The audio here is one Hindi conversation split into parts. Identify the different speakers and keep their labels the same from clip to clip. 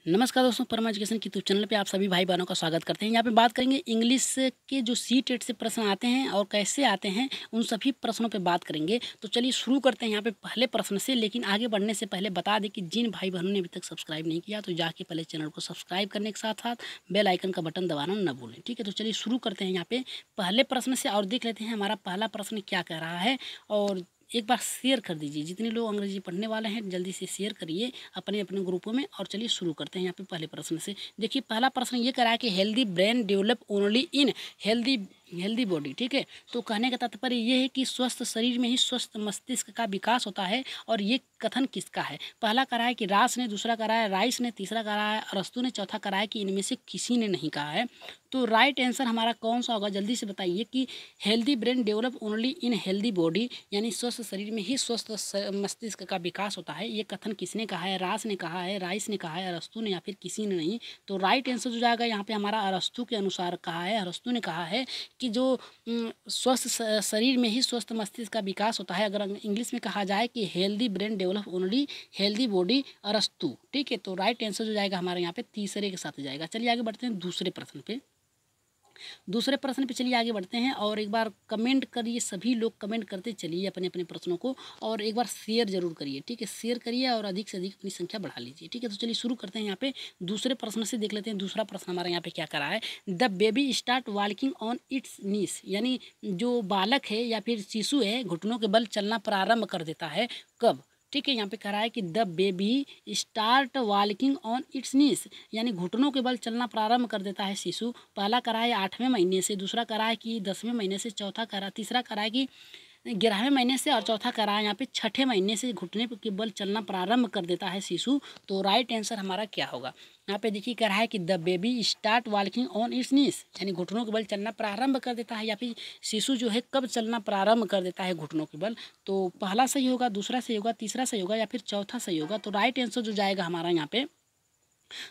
Speaker 1: नमस्कार दोस्तों, परमा एजुकेशन की यूट्यूब चैनल पे आप सभी भाई बहनों का स्वागत करते हैं। यहाँ पे बात करेंगे इंग्लिश के जो सी-टेट से प्रश्न आते हैं और कैसे आते हैं, उन सभी प्रश्नों पे बात करेंगे। तो चलिए शुरू करते हैं यहाँ पे पहले प्रश्न से। लेकिन आगे बढ़ने से पहले बता दें कि जिन भाई बहनों ने अभी तक सब्सक्राइब नहीं किया तो जाके पहले चैनल को सब्सक्राइब करने के साथ साथ बेल आइकन का बटन दबाना न भूलें। ठीक है, तो चलिए शुरू करते हैं यहाँ पे पहले प्रश्न से और देख लेते हैं हमारा पहला प्रश्न क्या कह रहा है। और एक बार शेयर कर दीजिए, जितने लोग अंग्रेजी पढ़ने वाले हैं जल्दी से शेयर करिए अपने अपने ग्रुपों में। और चलिए शुरू करते हैं यहाँ पे पहले प्रश्न से। देखिए पहला प्रश्न ये करा है कि healthy brain develop only in healthy body. ठीक है, तो कहने का तात्पर्य ये है कि स्वस्थ शरीर में ही स्वस्थ मस्तिष्क का विकास होता है। और ये कथन किसका है? पहला करा है कि रास ने, दूसरा करा है राइस ने, तीसरा करा है अरस्तु ने, चौथा करा है कि इनमें से किसी ने नहीं कहा है। तो राइट आंसर हमारा कौन सा होगा? जल्दी से बताइए कि healthy brain develop only in healthy body, यानी स्वस्थ शरीर में ही स्वस्थ मस्तिष्क का विकास होता है। ये कथन किसने कहा है? रास ने कहा है, राइस ने कहा है, अरस्तु ने, या फिर किसी ने नहीं। तो राइट आंसर जो जाएगा यहाँ पे हमारा अरस्तु के अनुसार कहा है। अरस्तु ने कहा है कि जो स्वस्थ शरीर में ही स्वस्थ मस्तिष्क का विकास होता है। अगर इंग्लिश में कहा जाए कि healthy brain develop only healthy body, अरस्तु। ठीक है, तो राइट आंसर जो जाएगा हमारे यहाँ पे तीसरे के साथ जाएगा। चलिए आगे बढ़ते हैं दूसरे प्रश्न पे। दूसरे प्रश्न पे चलिए आगे बढ़ते हैं। और एक बार कमेंट करिए, सभी लोग कमेंट करते चलिए अपने अपने प्रश्नों को। और एक बार शेयर जरूर करिए। ठीक है, शेयर करिए और अधिक से अधिक अपनी संख्या बढ़ा लीजिए। ठीक है, तो चलिए शुरू करते हैं यहाँ पे दूसरे प्रश्न से। देख लेते हैं दूसरा प्रश्न हमारा यहाँ पे क्या करा है। The baby start walking on its knees, यानी जो बालक है या फिर शिशु है घुटनों के बल चलना प्रारंभ कर देता है कब? ठीक है, यहाँ पे कह रहा है कि the baby start walking on its knees, यानी घुटनों के बल चलना प्रारंभ कर देता है शिशु। पहला करा है 8वें महीने से, दूसरा करा है कि 10वें महीने से, चौथा करा, तीसरा करा है कि 11वें महीने से, और चौथा करा है यहाँ पे 6ठे महीने से घुटने के बल चलना प्रारंभ कर देता है शिशु। तो राइट आंसर हमारा क्या होगा? यहाँ पे देखिए कह रहा है कि the baby start walking on its knees, यानी घुटनों के बल चलना प्रारंभ कर देता है, या फिर शिशु जो है कब चलना प्रारंभ कर देता है घुटनों के बल। तो पहला सही होगा, दूसरा सही होगा, तीसरा सही होगा, या फिर चौथा सही होगा। तो राइट आंसर जो जाएगा हमारा यहाँ पे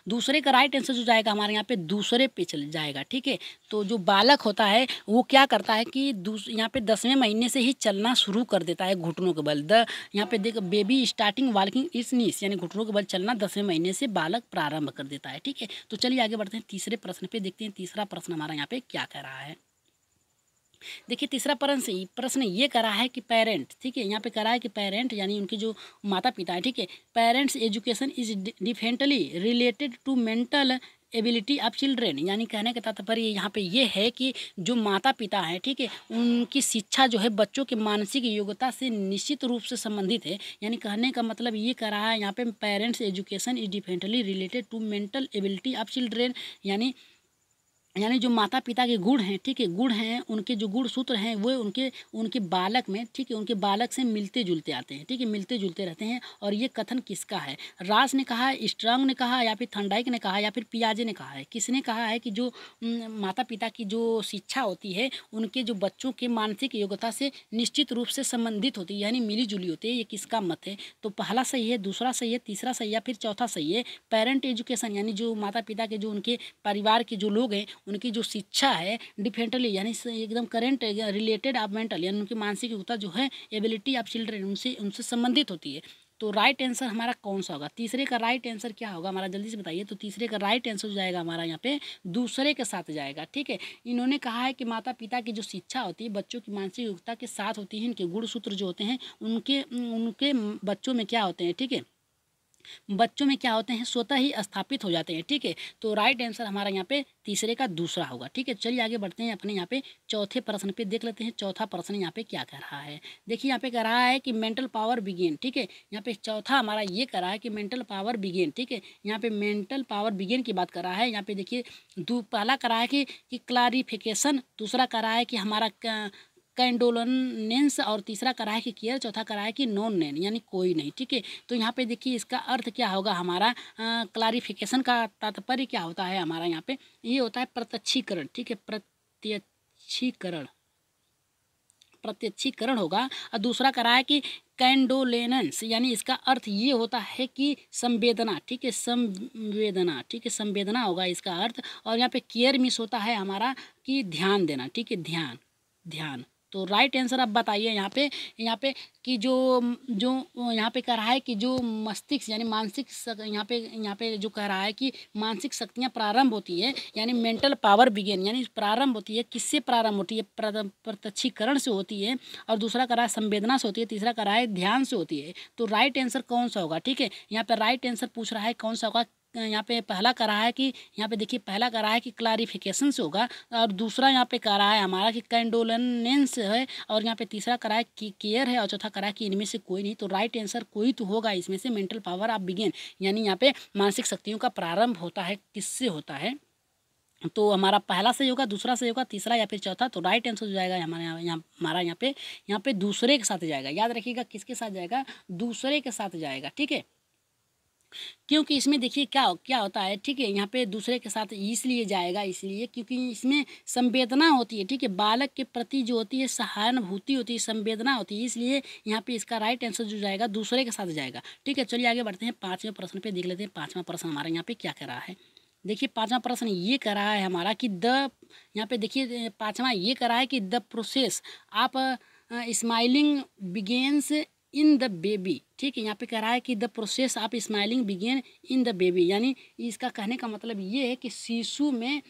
Speaker 1: दूसरे का राइट आंसर जो जाएगा हमारे यहाँ पे दूसरे पे चल जाएगा। ठीक है, तो जो बालक होता है वो क्या करता है कि यहाँ पे 10वें महीने से ही चलना शुरू कर देता है घुटनों के बल। यहाँ पे देख baby starting walking it's knees, यानी घुटनों के बल चलना 10वें महीने से बालक प्रारंभ कर देता है। ठीक है, तो चलिए आगे बढ़ते हैं तीसरे प्रश्न पे। देखते हैं तीसरा प्रश्न हमारा यहाँ पे क्या कह रहा है। देखिए तीसरा प्रश्न ये करा है कि पेरेंट, ठीक है, यहाँ पे करा है कि पेरेंट यानी उनके जो माता पिता है, ठीक है, parents education is differently related to mental ability of children, यानी कहने का तात्पर्य यहाँ पे ये है कि जो माता पिता हैं, ठीक है, उनकी शिक्षा जो है बच्चों के मानसिक योग्यता से निश्चित रूप से संबंधित है। यानी कहने का मतलब ये कर रहा है यहाँ पे parents education is differently related to mental ability of children, यानी जो माता पिता के गुण हैं, ठीक है, गुण हैं, उनके जो गुण सूत्र हैं वो उनके उनके बालक में, ठीक है, उनके बालक से मिलते जुलते आते हैं। ठीक है, मिलते जुलते रहते हैं। और ये कथन किसका है? रास ने कहा, स्ट्रॉन्ग ने कहा, या फिर थर्नडाइक ने कहा, या फिर पियाजे ने कहा है? किसने कहा है कि जो माता पिता की जो शिक्षा होती है उनके जो बच्चों के मानसिक योग्यता से निश्चित रूप से संबंधित होती है, यानी मिली जुली होती है? ये किसका मत है? तो पहला सही है, दूसरा सही है, तीसरा सही है, फिर चौथा सही है। पेरेंट एजुकेशन यानी जो माता पिता के जो उनके परिवार के जो लोग हैं उनकी जो शिक्षा है डिफरेंटली यानी एकदम करेंट रिलेटेड ऑफ मेंटल, यानी उनकी मानसिक योग्यता जो है एबिलिटी ऑफ चिल्ड्रन उनसे उनसे संबंधित होती है। तो राइट आंसर हमारा कौन सा होगा? तीसरे का राइट आंसर क्या होगा हमारा? जल्दी से बताइए। तो तीसरे का राइट आंसर जो जाएगा हमारा यहाँ पे दूसरे के साथ जाएगा। ठीक है, इन्होंने कहा है कि माता पिता की जो शिक्षा होती है बच्चों की मानसिक योग्यता के साथ होती है, इनके गुण सूत्र जो होते हैं उनके उनके बच्चों में क्या होते हैं, ठीक है, बच्चों में क्या होते हैं, स्वतः ही स्थापित हो जाते हैं। ठीक है, तो राइट आंसर हमारा यहाँ पे तीसरे का दूसरा होगा। ठीक है, चलिए आगे बढ़ते हैं अपने यहाँ पे चौथे प्रश्न पे। देख लेते हैं चौथा प्रश्न यहाँ पे क्या कह रहा है। देखिए यहाँ पे कह रहा है कि मेंटल पावर बिगेन। ठीक है, यहाँ पे चौथा हमारा ये कह रहा है कि मेंटल पावर बिगेन। ठीक है, यहाँ पे मेंटल पावर बिगेन की बात कर रहा है। यहाँ पे देखिए पहला कह रहा है कि क्लारिफिकेशन, दूसरा कह रहा है कि हमारा कैंडोलेंस, और तीसरा करा है कि केयर, चौथा करा है कि नॉन नेन यानी कोई नहीं। ठीक है, तो यहाँ पे देखिए इसका अर्थ क्या होगा हमारा? क्लारिफिकेशन का तात्पर्य क्या होता है हमारा? यहाँ पे ये होता है प्रत्यक्षीकरण। ठीक है, प्रत्यक्षीकरण होगा। और दूसरा करा है कि कैंडोलेंस, यानी इसका अर्थ ये होता है कि संवेदना। ठीक है, संवेदना, ठीक है, संवेदना होगा इसका अर्थ। और यहाँ पे केयर मिस होता है हमारा कि ध्यान देना। ठीक है, ध्यान। तो राइट आंसर आप बताइए यहाँ पे कि जो जो यहाँ पे कह रहा है कि जो मस्तिष्क यानी मानसिक यहाँ पे जो कह रहा है कि मानसिक शक्तियाँ प्रारंभ होती है, यानी मेंटल पावर बिगेन, यानी प्रारंभ होती है, किससे प्रारंभ होती है? प्रत्यक्षीकरण से होती है, और दूसरा कह रहा है संवेदना से होती है, तीसरा कह रहा है ध्यान से होती है। तो राइट आंसर कौन सा होगा? ठीक है, यहाँ पे राइट आंसर पूछ रहा है कौन सा होगा। यहाँ पे पहला कह रहा है कि यहाँ पे देखिए पहला कह रहा है कि क्लारिफिकेशन से होगा, और दूसरा यहाँ पे कह रहा है हमारा कि कैंडोलेंस है, और यहाँ पे तीसरा कह रहा है कि केयर है, और चौथा कह रहा है कि इनमें से कोई नहीं। तो राइट आंसर कोई तो होगा इसमें से, मेंटल पावर ऑफ बिगेन, यानी यहाँ पे मानसिक शक्तियों का प्रारंभ होता है, किससे होता है? तो हमारा पहला सही होगा, दूसरा सही होगा, तीसरा या फिर चौथा। तो राइट आंसर हो जाएगा हमारे हमारा यहाँ पे दूसरे के साथ जाएगा। याद रखिएगा किसके साथ जाएगा? दूसरे के साथ जाएगा। ठीक है, क्योंकि इसमें देखिए क्या क्या होता है। ठीक है, यहाँ पे दूसरे के साथ इसलिए जाएगा, इसलिए क्योंकि इसमें संवेदना होती है। ठीक है, बालक के प्रति जो होती है सहानुभूति होती है, संवेदना होती है, इसलिए यहाँ पे इसका राइट आंसर जो जाएगा दूसरे के साथ जाएगा। ठीक है, चलिए आगे बढ़ते हैं। पाँचवें प्रश्न पे देख लेते हैं। पाँचवा प्रश्न हमारा यहाँ पे क्या कह रहा है? देखिए पाँचवा प्रश्न ये कह रहा है हमारा कि यहाँ पे देखिए पाँचवा ये कह रहा है कि the process of smiling begins in the baby. ठीक है, यहाँ पे कह रहा है कि the process of smiling begin in the baby, यानी इसका कहने का मतलब ये है कि शिशु में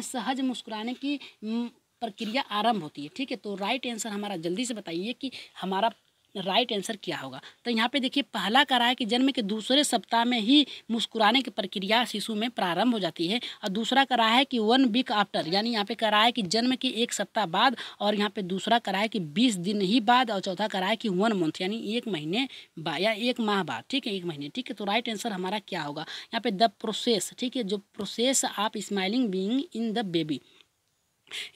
Speaker 1: सहज मुस्कुराने की प्रक्रिया आरंभ होती है। ठीक है, तो राइट आंसर हमारा जल्दी से बताइए कि हमारा राइट आंसर क्या होगा? तो यहाँ पे देखिए पहला कह रहा है कि जन्म के दूसरे सप्ताह में ही मुस्कुराने की प्रक्रिया शिशु में प्रारंभ हो जाती है, और दूसरा कह रहा है कि 1 वीक आफ्टर, यानी यहाँ पे कह रहा है कि जन्म के 1 सप्ताह बाद, और यहाँ पे दूसरा कह रहा है कि 20 दिन ही बाद, और चौथा कह रहा है कि 1 मंथ, यानी 1 महीने बाद या 1 माह बाद। ठीक है, 1 महीने। ठीक है, तो राइट आंसर हमारा क्या होगा? यहाँ पे द प्रोसेस, ठीक है, जो process of smiling being in the baby,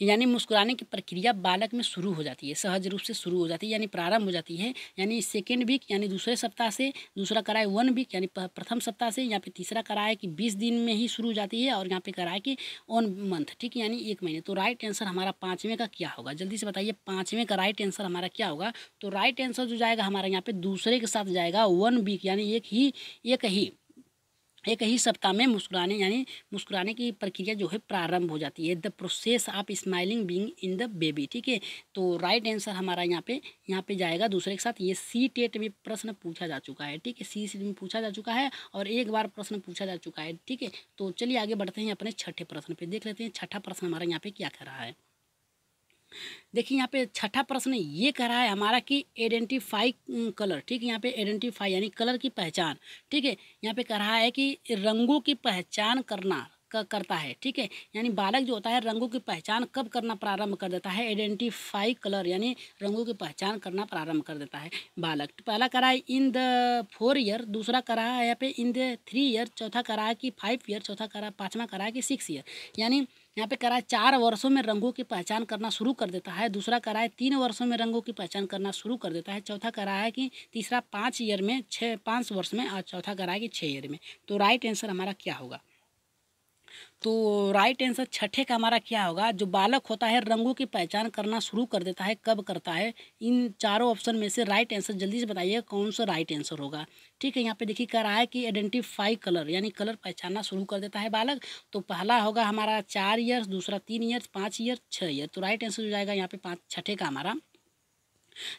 Speaker 1: यानी मुस्कुराने की प्रक्रिया बालक में शुरू हो जाती है, सहज रूप से शुरू हो जाती है, यानी प्रारंभ हो जाती है, यानी सेकेंड वीक यानी दूसरे सप्ताह से, दूसरा करा है 1 वीक यानी प्रथम सप्ताह से, यहाँ पे तीसरा करा है कि 20 दिन में ही शुरू हो जाती है, और यहाँ पे करा है कि 1 मंथ। ठीक है, यानी 1 महीने। तो राइट आंसर हमारा पाँचवें का क्या होगा? जल्दी से बताइए पाँचवें का राइट आंसर हमारा क्या होगा? तो राइट आंसर जो जाएगा हमारा यहाँ पे दूसरे के साथ जाएगा, 1 वीक, यानी एक ही सप्ताह में मुस्कुराने की प्रक्रिया जो है प्रारंभ हो जाती है, the process of smiling being in the baby. ठीक है, तो राइट आंसर हमारा यहाँ पे जाएगा दूसरे के साथ। ये सी टेट में प्रश्न पूछा जा चुका है। ठीक है, सी में पूछा जा चुका है, और एक बार प्रश्न पूछा जा चुका है। ठीक है, तो चलिए आगे बढ़ते हैं अपने छठे प्रश्न पे, देख लेते हैं छठा प्रश्न हमारा यहाँ पे क्या कह रहा है। देखिए यहाँ पे छठा प्रश्न ये कह रहा है हमारा कि आइडेंटिफाई कलर। ठीक है, यहाँ पे आइडेंटिफाई यानी कलर की पहचान। ठीक है, यहाँ पे कह रहा है कि रंगों की पहचान करता है। ठीक है, यानी बालक जो होता है रंगों की पहचान कब करना प्रारंभ कर देता है? आइडेंटिफाई कलर, यानी रंगों की पहचान करना प्रारंभ कर देता है बालक। तो पहला कह रहा है इन द 4 ईयर, दूसरा कह रहा है यहाँ पे इन द 3 ईयर, चौथा कह रहा है कि 5 ईयर, चौथा कह रहा है पाँचवा कह रहा है कि 6 ईयर, यानी यहाँ पे कह रहा है 4 वर्षों में रंगों की पहचान करना शुरू कर देता है, दूसरा कह रहा है 3 वर्षों में रंगों की पहचान करना शुरू कर देता है, चौथा कह रहा है कि तीसरा 5 वर्ष में, और चौथा कह रहा है कि 6 ईयर में। तो राइट आंसर हमारा क्या होगा? तो राइट आंसर छठे का हमारा क्या होगा? जो बालक होता है रंगों की पहचान करना शुरू कर देता है, कब करता है? इन चारों ऑप्शन में से राइट आंसर जल्दी से बताइए कौन सा राइट आंसर होगा। ठीक है, यहाँ पे देखिए कह रहा है कि आइडेंटिफाई कलर, यानी कलर पहचानना शुरू कर देता है बालक। तो पहला होगा हमारा 4 ईयर्स, दूसरा 3 ईयर्स, 5 ईयर, 6 ईयर। तो राइट आंसर हो जाएगा यहाँ पे छठे का हमारा,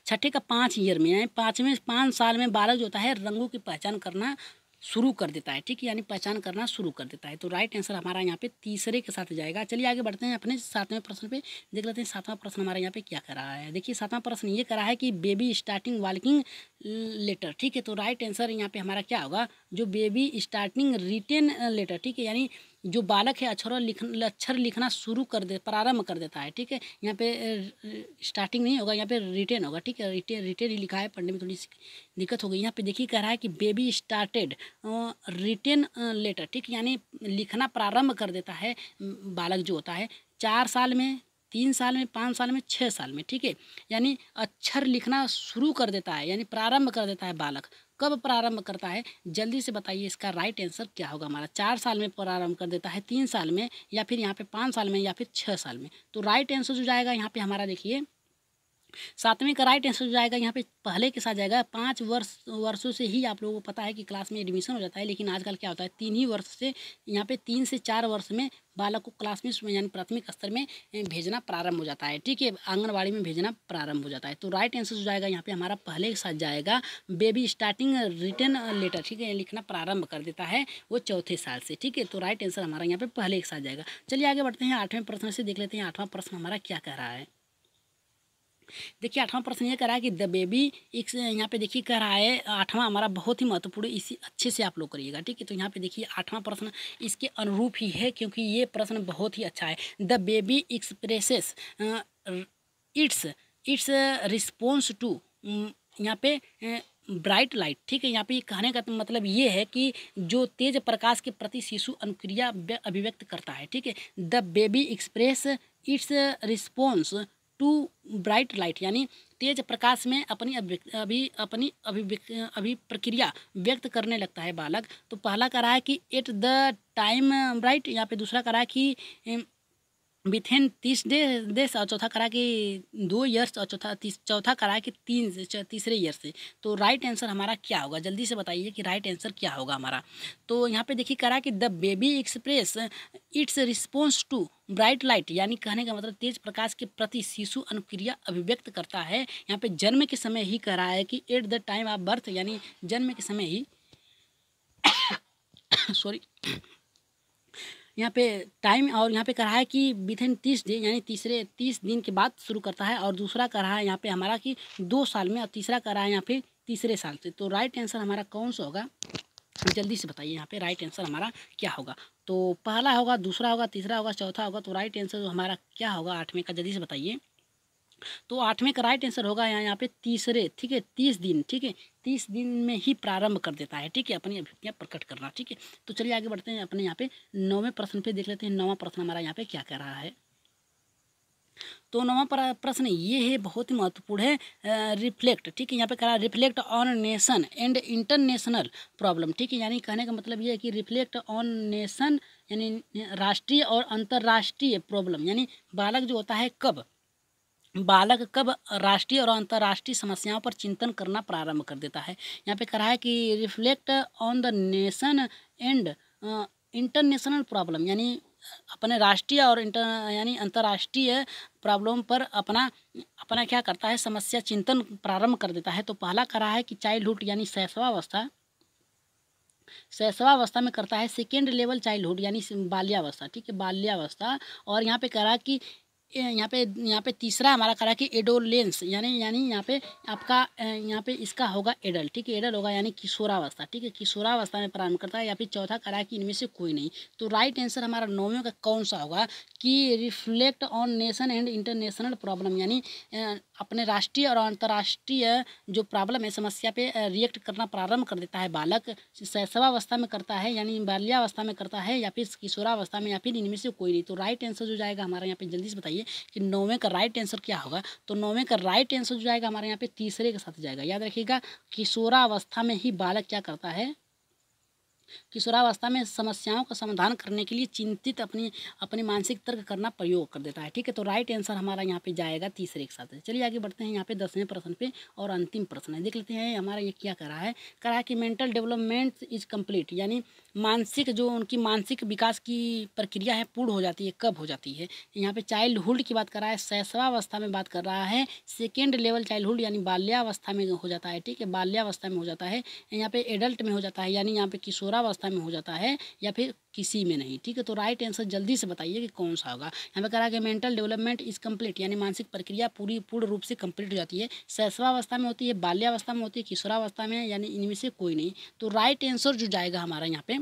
Speaker 1: छठे का 5 ईयर में, यानी 5 साल में बालक जो होता है रंगों की पहचान करना शुरू कर देता है। ठीक है, यानी पहचान करना शुरू कर देता है। तो राइट आंसर हमारा यहाँ पे तीसरे के साथ जाएगा। चलिए आगे बढ़ते हैं अपने सातवें प्रश्न पे, देख लेते हैं सातवां प्रश्न हमारा यहाँ पे क्या कर रहा है। देखिए सातवां प्रश्न ये कर रहा है कि बेबी स्टार्टिंग वॉकिंग लेटर। ठीक है, तो राइट आंसर यहाँ पे हमारा क्या होगा? जो बेबी स्टार्टिंग रिटेन लेटर। ठीक है, यानी जो बालक है अक्षर लिखना प्रारंभ कर देता है। ठीक है, यहाँ पे स्टार्टिंग नहीं होगा, यहाँ पे रिटेन होगा। ठीक है, रिटेन ही लिखा है, पढ़ने में थोड़ी सी दिक्कत हो गई। यहाँ पे देखिए कह रहा है कि बेबी स्टार्टेड रिटेन लेटर। ठीक, यानी लिखना प्रारंभ कर देता है बालक जो होता है 4 साल में, 3 साल में, 5 साल में, 6 साल में। ठीक है, यानी अक्षर लिखना शुरू कर देता है, यानी प्रारंभ कर देता है बालक। कब प्रारंभ करता है? जल्दी से बताइए इसका राइट आंसर क्या होगा हमारा? 4 साल में प्रारंभ कर देता है, 3 साल में, या फिर यहाँ पे 5 साल में, या फिर 6 साल में। तो राइट आंसर जो जाएगा यहाँ पे हमारा देखिए सातवें का राइट आंसर जो जाएगा यहाँ पे पहले के साथ जाएगा। 5 वर्षों से ही आप लोगों को पता है कि क्लास में एडमिशन हो जाता है, लेकिन आजकल क्या होता है 3 ही वर्ष से, यहाँ पे 3 से 4 वर्ष में बालक को क्लास में यानी प्राथमिक स्तर में भेजना प्रारंभ हो जाता है। ठीक है, आंगनबाड़ी में भेजना प्रारंभ हो जाता है। तो राइट आंसर जो जाएगा यहाँ पे हमारा पहले के साथ जाएगा। बेबी स्टार्टिंग रिटन लेटर, ठीक है, लिखना प्रारंभ कर देता है वो 4थे साल से। ठीक है, तो राइट आंसर हमारा यहाँ पे पहले के साथ जाएगा। चलिए आगे बढ़ते हैं 8वें प्रश्न से, देख लेते हैं 8वां प्रश्न हमारा क्या कह रहा है। देखिए 8वां प्रश्न ये कह रहा है कि द बेबी एक, यहाँ पे देखिए कह रहा है 8वां हमारा बहुत ही महत्वपूर्ण, इसी अच्छे से आप लोग करिएगा। ठीक है, तो यहाँ पे देखिए 8वां प्रश्न इसके अनुरूप ही है, क्योंकि ये प्रश्न बहुत ही अच्छा है। The baby expresses its its response to, यहाँ पे ब्राइट लाइट। ठीक है, यहाँ पे कहने का मतलब ये है कि जो तेज प्रकाश के प्रति शिशु अनुक्रिया अभिव्यक्त करता है। ठीक है, the baby express its response to bright light, यानी तेज प्रकाश में अपनी अभिप्रक्रिया व्यक्त करने लगता है बालक। तो पहला कह रहा है कि एट द टाइम ब्राइट, यहाँ पे दूसरा कह रहा है कि विथिन 30 डेज, और चौथा करा कि 2 ईयर्स, और चौथा करा कि तीसरे ईयर से। तो राइट आंसर हमारा क्या होगा, जल्दी से बताइए कि राइट आंसर क्या होगा हमारा। तो यहाँ पे देखिए करा कि the baby express its response to bright light, यानी कहने का मतलब तेज प्रकाश के प्रति शिशु अनुक्रिया अभिव्यक्त करता है। यहाँ पे जन्म के समय ही कह रहा है कि at the time of birth, यानी जन्म के समय ही सॉरी यहाँ पे टाइम, और यहाँ पे कह रहा है कि विथिन 30 डे, यानी 30 दिन के बाद शुरू करता है। और दूसरा कह रहा है यहाँ पे हमारा कि 2 साल में, और तीसरा कह रहा है यहाँ पे तीसरे साल से। तो राइट आंसर हमारा कौन सा होगा, जल्दी से बताइए यहाँ पे राइट आंसर हमारा क्या होगा। तो पहला होगा, दूसरा होगा, तीसरा होगा, चौथा होगा। तो राइट आंसर जो हमारा क्या होगा 8वें का, जल्दी से बताइए। तो 8वें का राइट आंसर होगा यहाँ पे तीसरे। ठीक है, 30 दिन, ठीक है, 30 दिन में ही प्रारंभ कर देता है। ठीक है, अपनी अभिव्यक्तियाँ प्रकट करना। ठीक है, तो चलिए आगे बढ़ते हैं अपने यहाँ पे 9वें प्रश्न पे, देख लेते हैं 9वां प्रश्न हमारा यहाँ पे क्या कह रहा है। तो 9वां प्रश्न ये है, बहुत ही महत्वपूर्ण है। रिफ्लेक्ट, ठीक है, यहाँ पे कह रहा है reflect on nation and international problem. ठीक है, यानी कहने का मतलब ये है कि रिफ्लेक्ट ऑन नेशन, यानी राष्ट्रीय और अंतर्राष्ट्रीय प्रॉब्लम, यानी बालक कब राष्ट्रीय और अंतर्राष्ट्रीय समस्याओं पर चिंतन करना प्रारंभ कर देता है। यहाँ पे कह रहा है कि reflect on the nation and international problem, यानी अपने राष्ट्रीय और यानी अंतर्राष्ट्रीय प्रॉब्लम पर अपना क्या करता है, समस्या चिंतन प्रारंभ कर देता है। तो पहला कह रहा है कि चाइल्डहुड, यानी शैशवावस्था में करता है। सेकेंड लेवल चाइल्डहुड, यानी बाल्यावस्था। ठीक है, बाल्यावस्था। और यहाँ पे कह रहा है कि यहाँ पे तीसरा हमारा करा कि एडोलेंस, यानी यहाँ पे आपका यहाँ पे इसका होगा एडल्ट। ठीक है, एडल्ट होगा यानी किशोरावस्था। ठीक है, किशोरावस्था में प्रारंभ करता है। या फिर चौथा करा कि इनमें से कोई नहीं। तो राइट आंसर हमारा 9वें का कौन सा होगा कि reflect on nation and international problem, यानी अपने राष्ट्रीय और अंतर्राष्ट्रीय जो प्रॉब्लम है, समस्या पे रिएक्ट करना प्रारंभ कर देता है बालक। शैशवावस्था में करता है, यानी बाल्यावस्था में करता है, या फिर किशोरावस्था में, या फिर इनमें से कोई नहीं। तो राइट आंसर जो जाएगा हमारा यहाँ पे, जल्दी से बताइए कि 9वें का राइट आंसर क्या होगा। तो 9वें का राइट आंसर जो जाएगा हमारे यहाँ पे तीसरे के साथ जाएगा। याद रखिएगा, किशोरावस्था में ही बालक क्या करता है, किशोरावस्था में समस्याओं का समाधान करने के लिए चिंतित अपनी मानसिक तर्क करना प्रयोग कर देता है। ठीक है, तो राइट आंसर हमारा यहाँ पे जाएगा तीसरे के साथ। चलिए आगे बढ़ते हैं यहाँ पे 10वें प्रश्न पे, और अंतिम प्रश्न है, देख लेते हैं हमारा ये क्या कर रहा है कि मेंटल डेवलपमेंट इज कंप्लीट, यानी मानसिक जो उनकी मानसिक विकास की प्रक्रिया है पूर्ण हो जाती है, कब हो जाती है। यहाँ पे चाइल्डहुड की बात कर रहा है, शैशवावस्था में बात कर रहा है। सेकेंड लेवल चाइल्डहुड यानी बाल्यावस्था में हो जाता है। ठीक है, बाल्यावस्था में हो जाता है। यहाँ पे एडल्ट में हो जाता है, यानी यहाँ पे किशोरावस्था में हो जाता है, या फिर किसी में नहीं। ठीक है, तो राइट आंसर जल्दी से बताइए कि कौन सा होगा। यहाँ पे कह रहा है कि मेंटल डेवलपमेंट इज कंप्लीट, यानी मानसिक प्रक्रिया पूर्ण रूप से कंप्लीट हो जाती है। शैशवावस्था में होती है, बाल्यावस्था में होती है, किशोरावस्था में, यानी इनमें से कोई नहीं। तो राइट आंसर जो जाएगा हमारा यहाँ पे,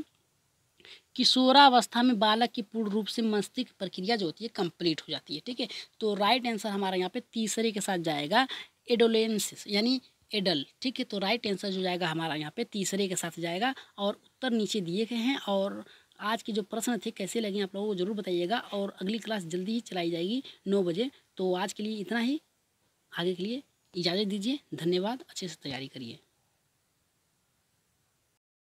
Speaker 1: किशोरावस्था में बालक की पूर्ण रूप से मस्तिष्क प्रक्रिया जो होती है कंप्लीट हो जाती है। ठीक है, तो राइट आंसर हमारा यहाँ पे तीसरे के साथ जाएगा, एडोलेंसिस, यानी एडल। ठीक है, तो राइट आंसर जो जाएगा हमारा यहाँ पे तीसरे के साथ जाएगा। और उत्तर नीचे दिए गए हैं। और आज के जो प्रश्न थे कैसे लगे आप लोगों को ज़रूर बताइएगा। और अगली क्लास जल्दी ही चलाई जाएगी 9 बजे। तो आज के लिए इतना ही, आगे के लिए इजाज़त दीजिए। धन्यवाद, अच्छे से तैयारी करिए।